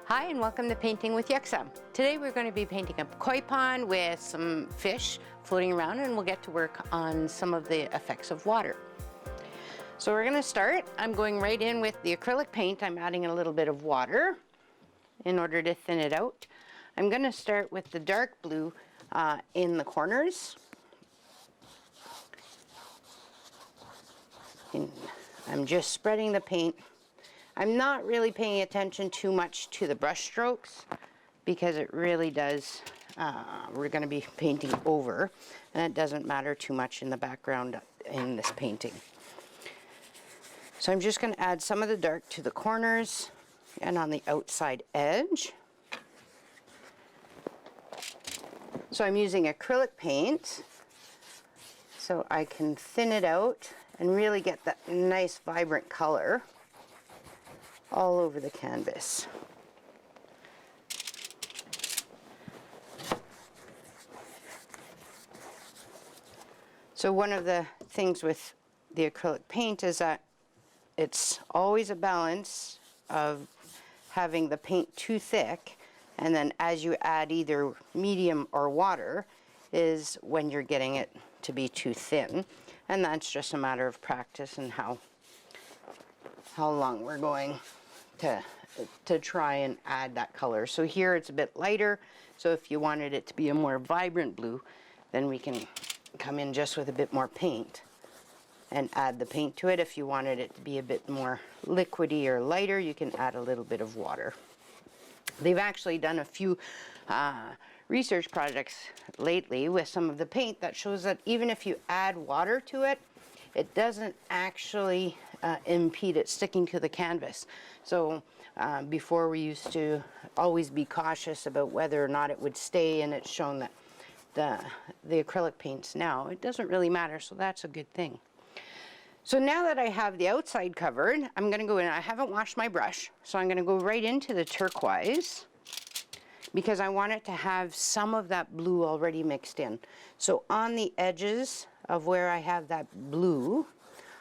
Hi and welcome to Painting with Yuk-Sem. Today we're going to be painting a koi pond with some fish floating around, and we'll get to work on some of the effects of water. So we're going to start. I'm going right in with the acrylic paint. I'm adding a little bit of water in order to thin it out. I'm going to start with the dark blue in the corners. And I'm just spreading the paint. I'm not really paying attention too much to the brush strokes because it really does, we're going to be painting over, and it doesn't matter too much in the background in this painting. So I'm just going to add some of the dark to the corners and on the outside edge. So I'm using acrylic paint so I can thin it out and really get that nice vibrant color all over the canvas. So one of the things with the acrylic paint is that it's always a balance of having the paint too thick, and then as you add either medium or water is when you're getting it to be too thin, and that's just a matter of practice and how long we're going to try and add that color. So here it's a bit lighter, so if you wanted it to be a more vibrant blue, then we can come in just with a bit more paint and add the paint to it. If you wanted it to be a bit more liquidy or lighter, you can add a little bit of water. They've actually done a few research projects lately with some of the paint that shows that even if you add water to it, it doesn't actually impede it sticking to the canvas. So before we used to always be cautious about whether or not it would stay, and it's shown that the acrylic paints now, it doesn't really matter, so that's a good thing. So now that I have the outside covered, I'm going to go in. I haven't washed my brush, so I'm going to go right into the turquoise because I want it to have some of that blue already mixed in. So on the edges of where I have that blue,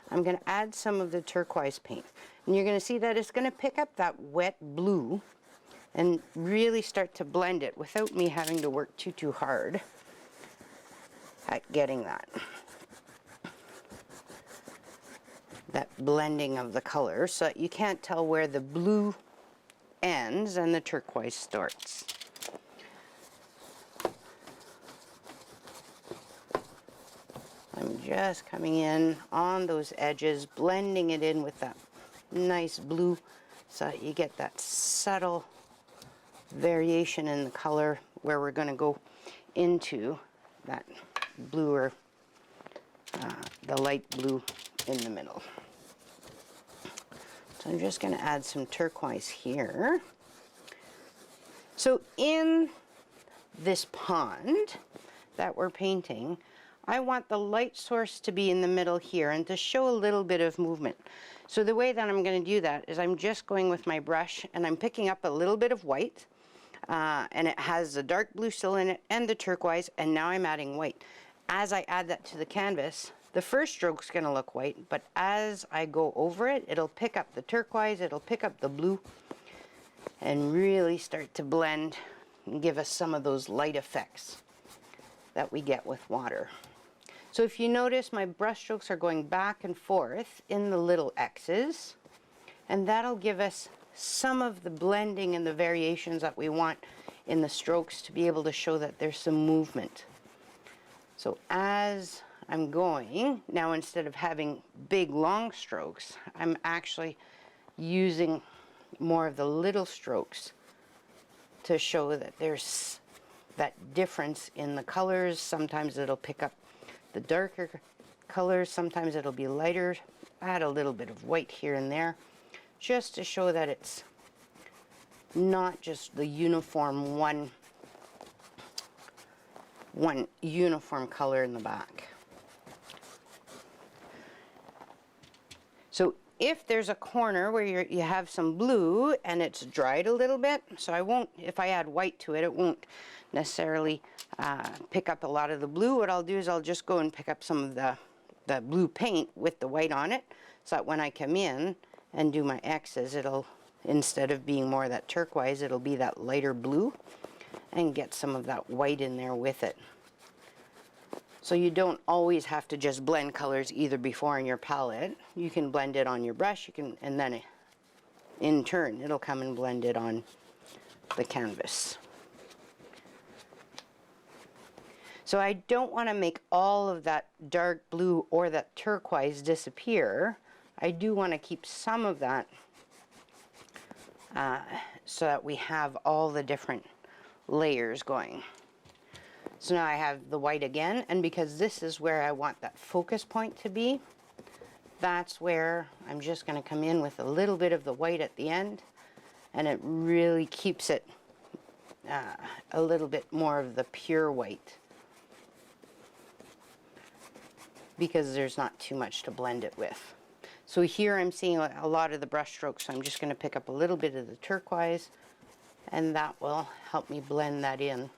I'm going to add some of the turquoise paint. And you're going to see that it's going to pick up that wet blue and really start to blend it without me having to work too hard at getting that blending of the color, so that you can't tell where the blue ends and the turquoise starts. I'm just coming in on those edges, blending it in with that nice blue so that you get that subtle variation in the color where we're going to go into that blue or the light blue in the middle. So I'm just going to add some turquoise here. So in this pond that we're painting, I want the light source to be in the middle here and to show a little bit of movement. So the way that I'm going to do that is I'm just going with my brush and I'm picking up a little bit of white, and it has the dark blue still in it and the turquoise, and now I'm adding white. As I add that to the canvas, the first stroke's going to look white, but as I go over it, it'll pick up the turquoise, it'll pick up the blue, and really start to blend and give us some of those light effects that we get with water. So if you notice, my brush strokes are going back and forth in the little X's, and that'll give us some of the blending and the variations that we want in the strokes to be able to show that there's some movement. So as I'm going, now instead of having big long strokes, I'm actually using more of the little strokes to show that there's that difference in the colors. Sometimes it'll pick up the darker colors, sometimes it'll be lighter. Add a little bit of white here and there just to show that it's not just the uniform one uniform color in the back. So if there's a corner where you have some blue and it's dried a little bit, so I won't, if I add white to it, it won't necessarily pick up a lot of the blue. What I'll do is I'll just go and pick up some of the blue paint with the white on it, so that when I come in and do my X's, it'll instead of being more that turquoise, it'll be that lighter blue, and get some of that white in there with it. So you don't always have to just blend colors either before in your palette. You can blend it on your brush, and then in turn it'll come and blend it on the canvas. So I don't want to make all of that dark blue or that turquoise disappear. I do want to keep some of that so that we have all the different layers going. So now I have the white again, and because this is where I want that focus point to be, that's where I'm just going to come in with a little bit of the white at the end, and it really keeps it a little bit more of the pure white, because there's not too much to blend it with. So here I'm seeing a lot of the brush strokes, so I'm just going to pick up a little bit of the turquoise, and that will help me blend that in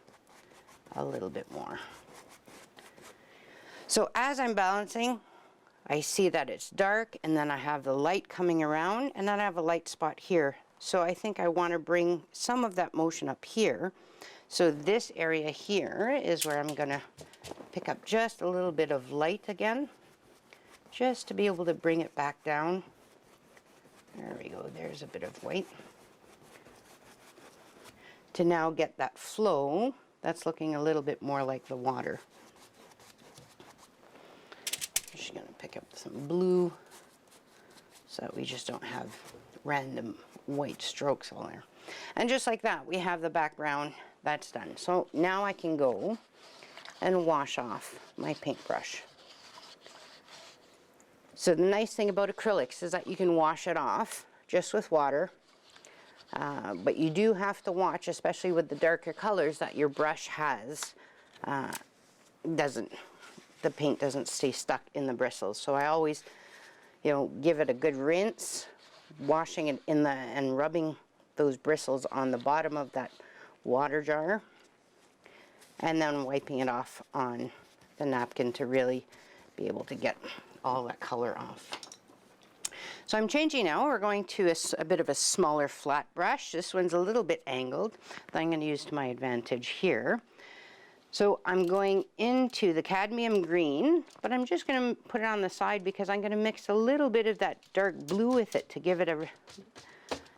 a little bit more. So as I'm balancing, I see that it's dark, and then I have the light coming around, and then I have a light spot here. So I think I want to bring some of that motion up here. So this area here is where I'm going to pick up just a little bit of light again, just to be able to bring it back down. There we go, there's a bit of white. To now get that flow, that's looking a little bit more like the water. I'm just going to pick up some blue so that we just don't have random white strokes all there. And just like that, we have the background. That's done. So now I can go and wash off my paintbrush. So the nice thing about acrylics is that you can wash it off just with water. But you do have to watch, especially with the darker colors, that your brush has the paint doesn't stay stuck in the bristles. So I always, give it a good rinse, washing it in and rubbing those bristles on the bottom of that water jar, and then wiping it off on the napkin to really be able to get all that color off. So I'm changing now. We're going to a bit of a smaller flat brush. This one's a little bit angled that I'm going to use to my advantage here. So I'm going into the cadmium green, but I'm just going to put it on the side because I'm going to mix a little bit of that dark blue with it to give it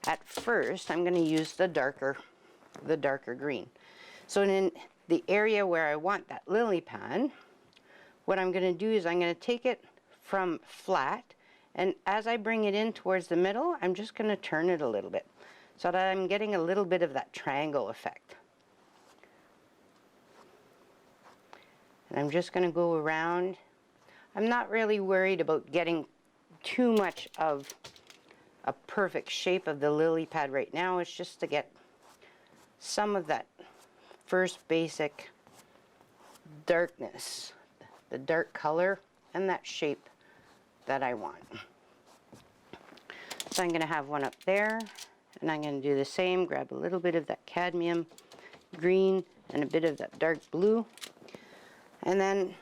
at first I'm going to use the darker green. So in the area where I want that lily pad, what I'm going to do is I'm going to take it from flat, and as I bring it in towards the middle, I'm just going to turn it a little bit so that I'm getting a little bit of that triangle effect. And I'm just going to go around. I'm not really worried about getting too much of a perfect shape of the lily pad right now. It's just to get some of that first basic darkness, the dark color, and that shape that I want. So I'm going to have one up there, and I'm going to do the same, grab a little bit of that cadmium green and a bit of that dark blue, and then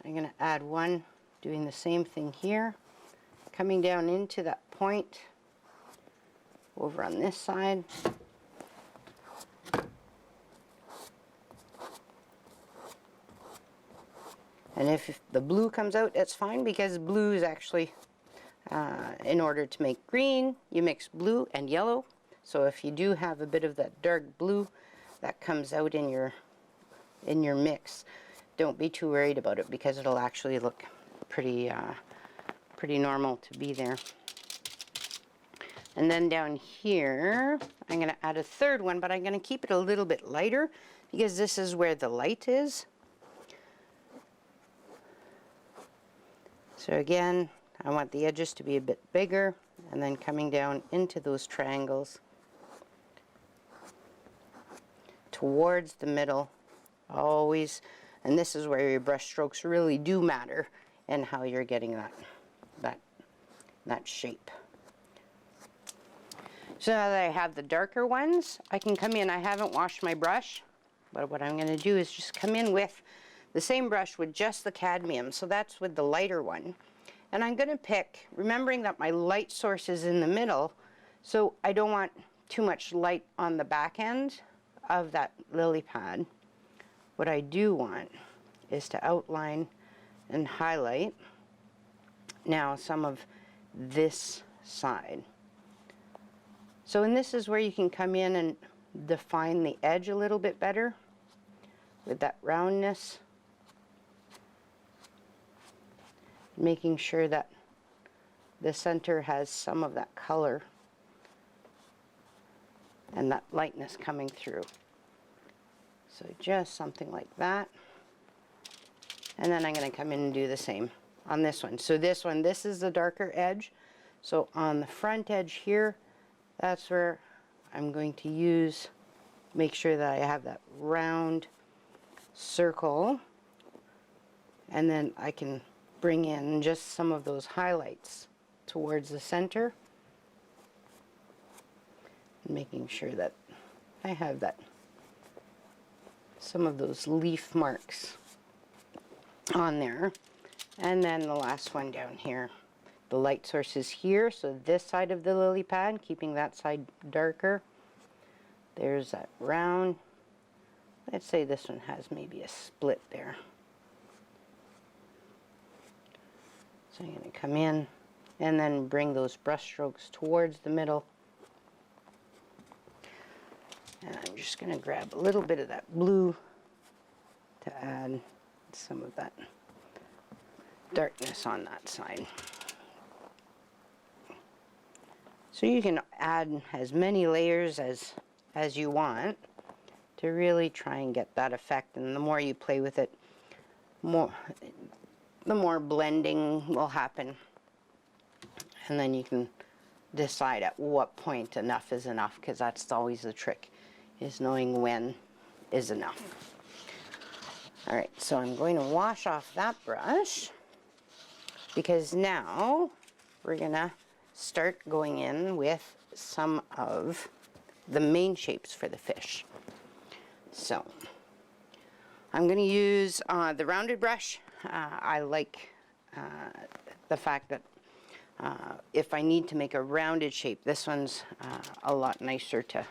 I'm going to add one, doing the same thing here, coming down into that point over on this side. And if the blue comes out, that's fine, because blue is actually, in order to make green, you mix blue and yellow. So if you do have a bit of that dark blue that comes out in your mix, don't be too worried about it, because it'll actually look pretty normal to be there. And then down here, I'm going to add a third one, but I'm going to keep it a little bit lighter, because this is where the light is. So again, I want the edges to be a bit bigger, and then coming down into those triangles towards the middle, always. And this is where your brush strokes really do matter, and how you're getting that shape. So now that I have the darker ones, I can come in. I haven't washed my brush, but what I'm going to do is just come in with the same brush with just the cadmium. So that's with the lighter one. And I'm going to pick, remembering that my light source is in the middle, So I don't want too much light on the back end of that lily pad. What I do want is to outline and highlight now some of this side. So, and this is where you can come in and define the edge a little bit better with that roundness, making sure that the center has some of that color and that lightness coming through. So just something like that. And then I'm going to come in and do the same on this one. So this one, this is the darker edge. So on the front edge here, that's where I'm going to use, make sure that I have that round circle. And then I can bring in just some of those highlights towards the center. Making sure that I have that, some of those leaf marks on there. And then the last one down here. The light source is here, so this side of the lily pad, keeping that side darker. There's that round. Let's say this one has maybe a split there. So I'm going to come in and then bring those brush strokes towards the middle. And I'm just going to grab a little bit of that blue to add some of that darkness on that side. So you can add as many layers as you want to really try and get that effect. And the more you play with it, the more blending will happen. And then you can decide at what point enough is enough, because that's always the trick, is knowing when is enough. All right, so I'm going to wash off that brush, because now we're gonna start going in with some of the main shapes for the fish. So I'm going to use the rounded brush. I like the fact that if I need to make a rounded shape, this one's a lot nicer to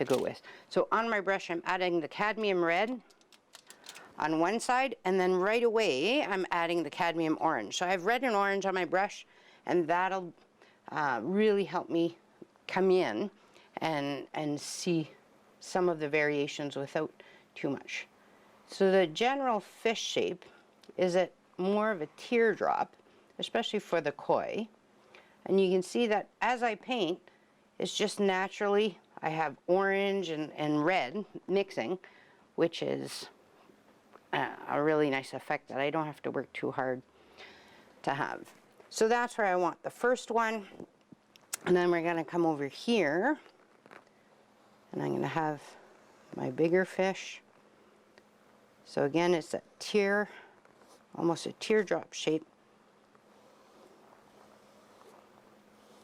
go with. So on my brush, I'm adding the cadmium red on one side, and then right away I'm adding the cadmium orange. So I have red and orange on my brush, and that'll really help me come in and see some of the variations without too much. So the general fish shape is more of a teardrop, especially for the koi. And you can see that as I paint, it's just naturally, I have orange and red mixing, which is a really nice effect that I don't have to work too hard to have. So that's where I want the first one. And then we're going to come over here, and I'm going to have my bigger fish. So again, it's a almost a teardrop shape.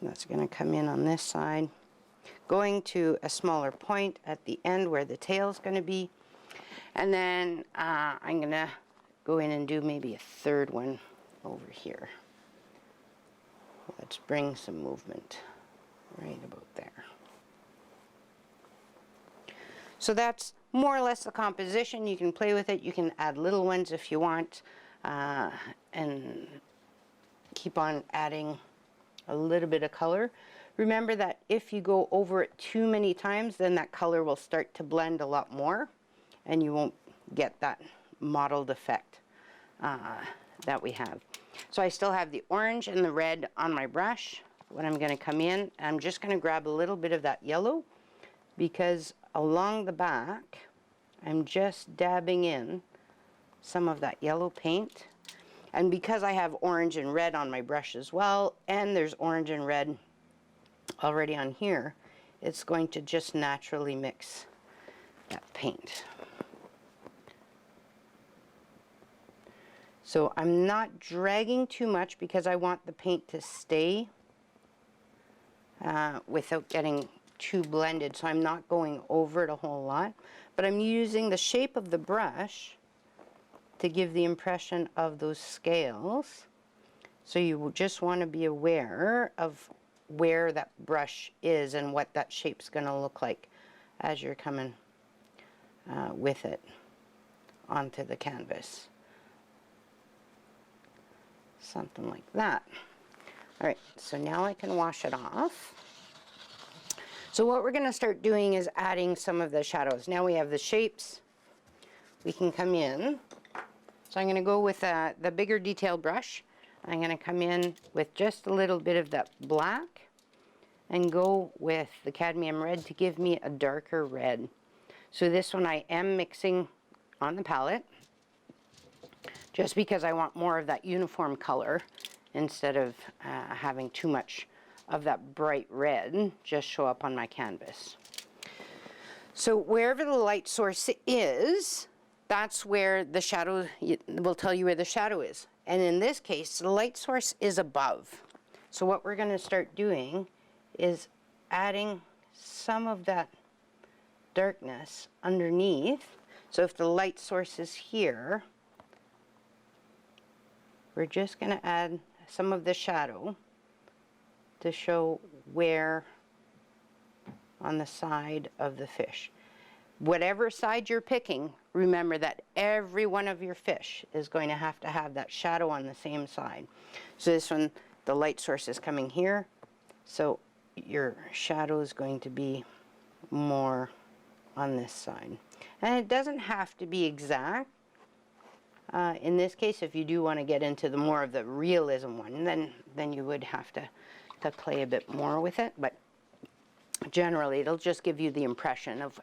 That's going to come in on this side, going to a smaller point at the end where the tail's going to be. And then I'm going to go in and do maybe a third one over here. Let's bring some movement right about there. So that's more or less the composition. You can play with it. You can add little ones if you want, and keep on adding a little bit of color. Remember that if you go over it too many times, then that color will start to blend a lot more, and you won't get that mottled effect that we have. So I still have the orange and the red on my brush. When I'm going to come in, I'm just going to grab a little bit of that yellow, because along the back, I'm just dabbing in some of that yellow paint. And because I have orange and red on my brush as well, and there's orange and red already on here, it's going to just naturally mix that paint. So I'm not dragging too much because I want the paint to stay without getting too blended. So I'm not going over it a whole lot, but I'm using the shape of the brush to give the impression of those scales. So you just want to be aware of where that brush is and what that shape's going to look like as you're coming with it onto the canvas. Something like that. All right, so now I can wash it off. So what we're going to start doing is adding some of the shadows. Now we have the shapes. We can come in. So I'm going to go with the bigger detail brush. I'm going to come in with just a little bit of that black and go with the cadmium red to give me a darker red. So this one I am mixing on the palette just because I want more of that uniform color instead of having too much of that bright red just show up on my canvas. So wherever the light source is, that's where the shadow will tell you where the shadow is. And in this case, the light source is above. So what we're going to start doing is adding some of that darkness underneath. So if the light source is here, we're just going to add some of the shadow to show where on the side of the fish. Whatever side you're picking, remember that every one of your fish is going to have that shadow on the same side. So this one, the light source is coming here, so your shadow is going to be more on this side. And it doesn't have to be exact. In this case, if you do want to get into the more of the realism one, then you would have to play a bit more with it. But generally, it'll just give you the impression of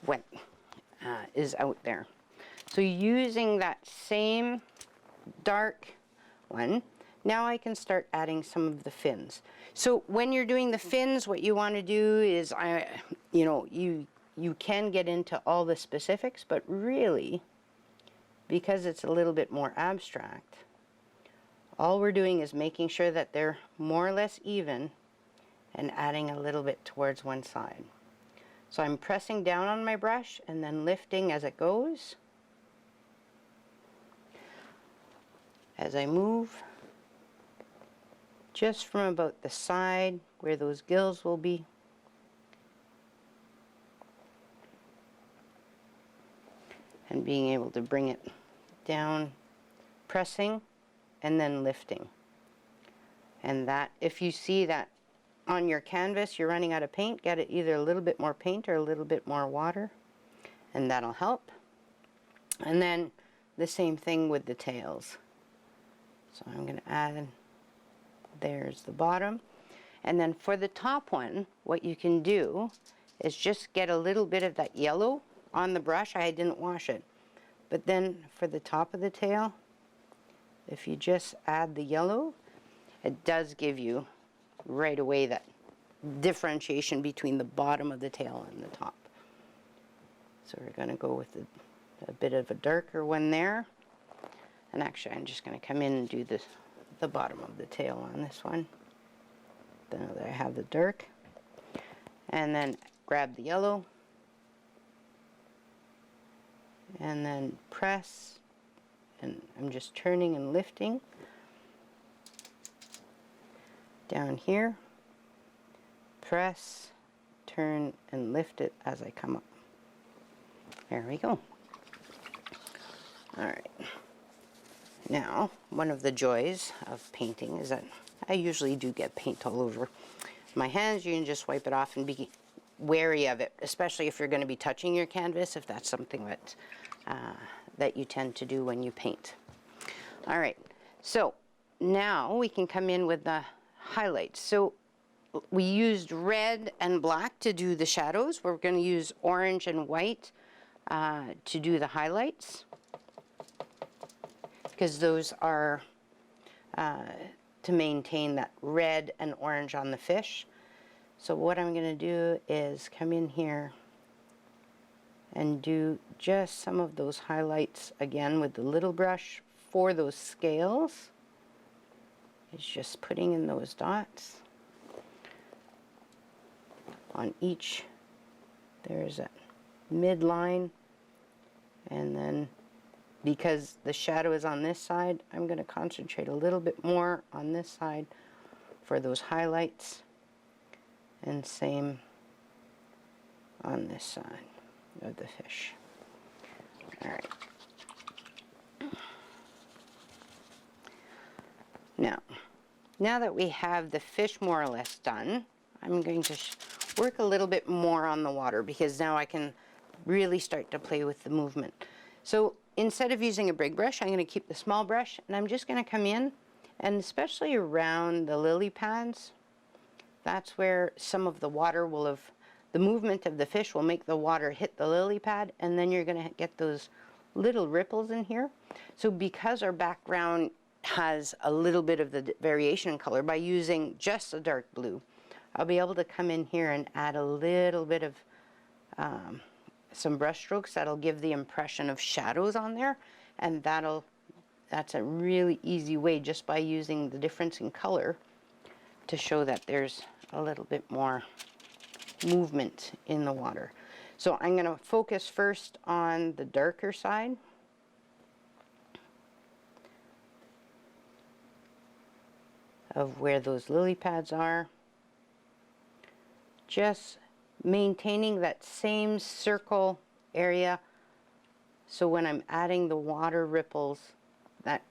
what is out there. So using that same dark one, now I can start adding some of the fins. So when you're doing the fins, what you want to do is, you can get into all the specifics, but really, because it's a little bit more abstract, all we're doing is making sure that they're more or less even and adding a little bit towards one side. So I'm pressing down on my brush and then lifting as it goes. As I move, just from about the side where those gills will be. And being able to bring it down, pressing and then lifting. And that, if you see that on your canvas you're running out of paint, get it either a little bit more paint or a little bit more water, and that'll help. And then the same thing with the tails. So I'm going to add, there's the bottom. And then for the top one, what you can do is just get a little bit of that yellow on the brush. I didn't wash it. But then for the top of the tail, if you just add the yellow, it does give you right away that differentiation between the bottom of the tail and the top. So we're going to go with a bit of a darker one there. And actually, I'm just going to come in and do the bottom of the tail on this one. Then I have the dark. And then grab the yellow. And then press. And I'm just turning and lifting. Down here. Press, turn, and lift it as I come up. There we go. All right. Now, one of the joys of painting is that I usually do get paint all over my hands. You can just wipe it off and be wary of it, especially if you're going to be touching your canvas, if that's something that you tend to do when you paint. All right, so now we can come in with the highlights. So we used red and black to do the shadows. We're going to use orange and white to do the highlights, because those are to maintain that red and orange on the fish. So what I'm going to do is come in here and do just some of those highlights again with the little brush for those scales. It's just putting in those dots on each. There's a midline, and then because the shadow is on this side, I'm going to concentrate a little bit more on this side for those highlights, and same on this side of the fish. All right. Now that we have the fish more or less done, I'm going to work a little bit more on the water, because now I can really start to play with the movement. So instead of using a big brush, I'm going to keep the small brush, and I'm just going to come in, and especially around the lily pads, that's where some of the water will have, the movement of the fish will make the water hit the lily pad, and then you're going to get those little ripples in here. So because our background has a little bit of the variation in color, by using just a dark blue, I'll be able to come in here and add a little bit of some brush strokes that'll give the impression of shadows on there, and that's a really easy way, just by using the difference in color, to show that there's a little bit more movement in the water. So I'm going to focus first on the darker side. Of where those lily pads are. Just maintaining that same circle area, so when I'm adding the water ripples, that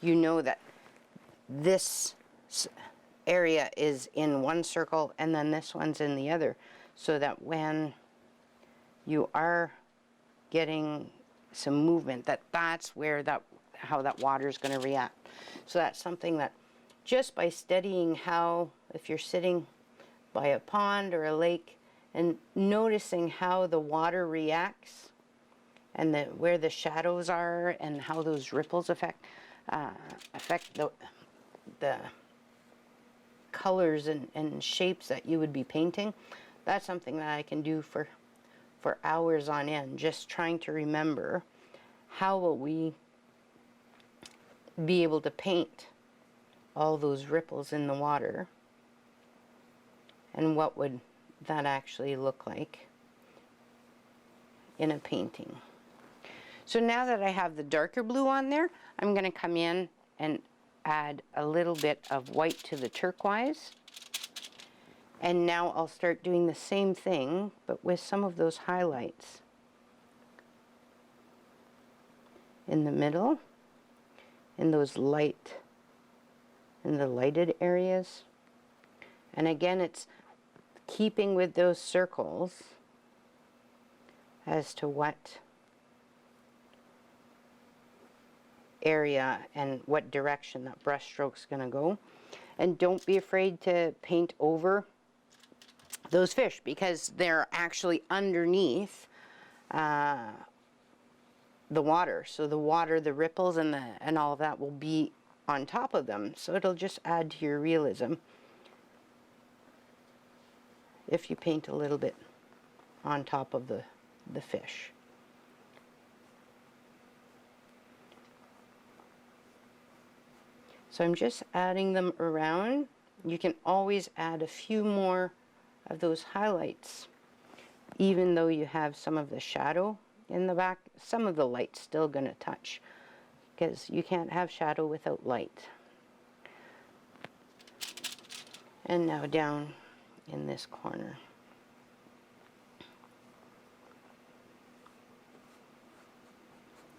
you know that this area is in one circle and then this one's in the other, so that when you are getting some movement, that's where how that water is going to react. So that's something that, just by studying how, if you're sitting by a pond or a lake and noticing how the water reacts, and where the shadows are, and how those ripples affect the colors and shapes that you would be painting, that's something that I can do for hours on end, just trying to remember how will we be able to paint all those ripples in the water, and what would that actually look like in a painting. So now that I have the darker blue on there, I'm going to come in and add a little bit of white to the turquoise, and now I'll start doing the same thing, but with some of those highlights in the middle, in those in the lighted areas. And again, it's keeping with those circles as to what area and what direction that brush stroke's going to go. And don't be afraid to paint over those fish, because they're actually underneath the water. So the water, the ripples and all of that will be on top of them, so it'll just add to your realism if you paint a little bit on top of the fish. So I'm just adding them around. You can always add a few more of those highlights, even though you have some of the shadow in the back. Some of the light's still going to touch, because you can't have shadow without light. And now down in this corner.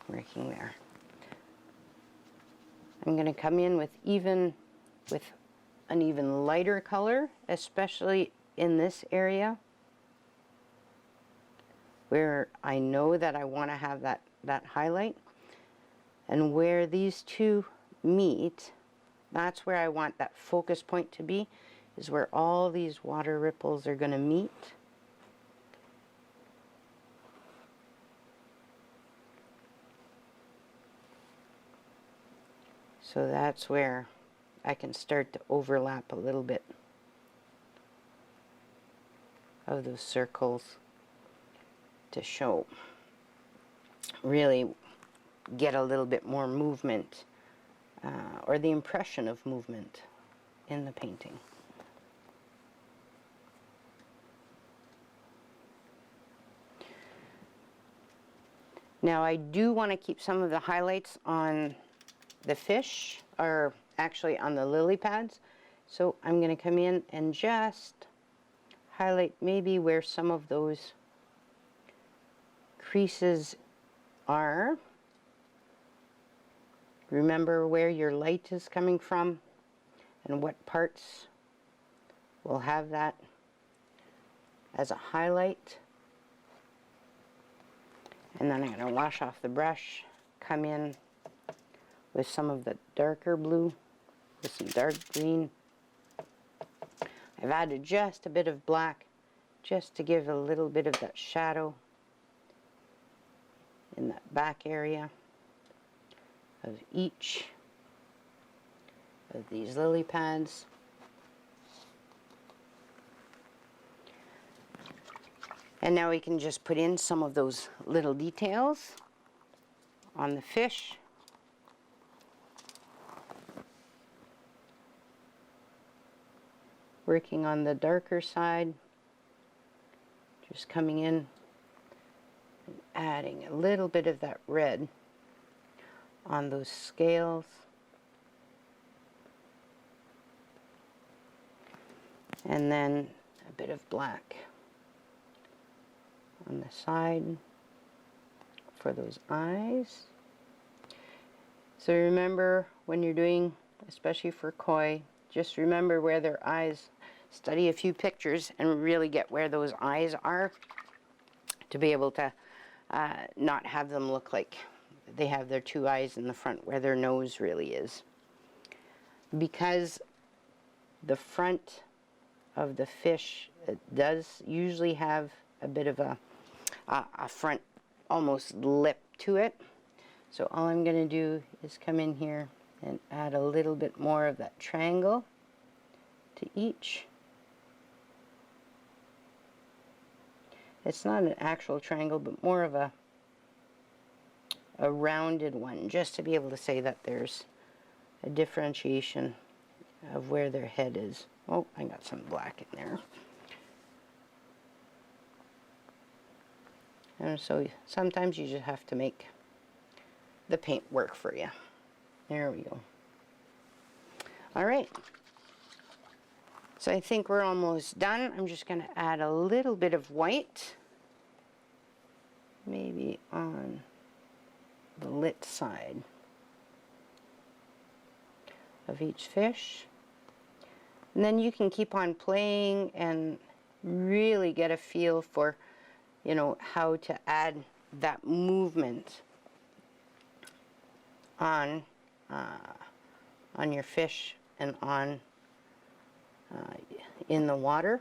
Working there. I'm going to come in with an even lighter color, especially in this area where I know that I want to have that highlight. And where these two meet, that's where I want that focus point to be, is where all these water ripples are going to meet. So that's where I can start to overlap a little bit of those circles to show, really get a little bit more movement, or the impression of movement in the painting. Now I do want to keep some of the highlights on the fish, or actually on the lily pads, So I'm going to come in and just highlight maybe where some of those creases are. Remember where your light is coming from and what parts will have that as a highlight. And then I'm going to wash off the brush, come in with some of the darker blue, with some dark green. I've added just a bit of black just to give a little bit of that shadow in that back area of each of these lily pads. And now we can just put in some of those little details on the fish. Working on the darker side, just coming in and adding a little bit of that red on those scales. And then a bit of black on the side for those eyes. So remember when you're doing, especially for koi, just remember where their eyes, study a few pictures and really get where those eyes are to be able to not have them look like they have their two eyes in the front where their nose really is. Because the front of the fish, it does usually have a bit of a front almost lip to it. So all I'm going to do is come in here and add a little bit more of that triangle to each. It's not an actual triangle, but more of a rounded one, just to be able to say that there's a differentiation of where their head is. Oh, I got some black in there. And so sometimes you just have to make the paint work for you. There we go. All right. So I think we're almost done. I'm just going to add a little bit of white, maybe on the lit side of each fish. And then you can keep on playing and really get a feel for, you know, how to add that movement on your fish and on in the water.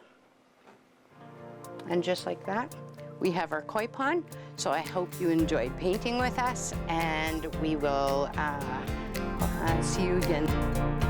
And just like that, we have our koi pond. So I hope you enjoyed painting with us, and we will see you again.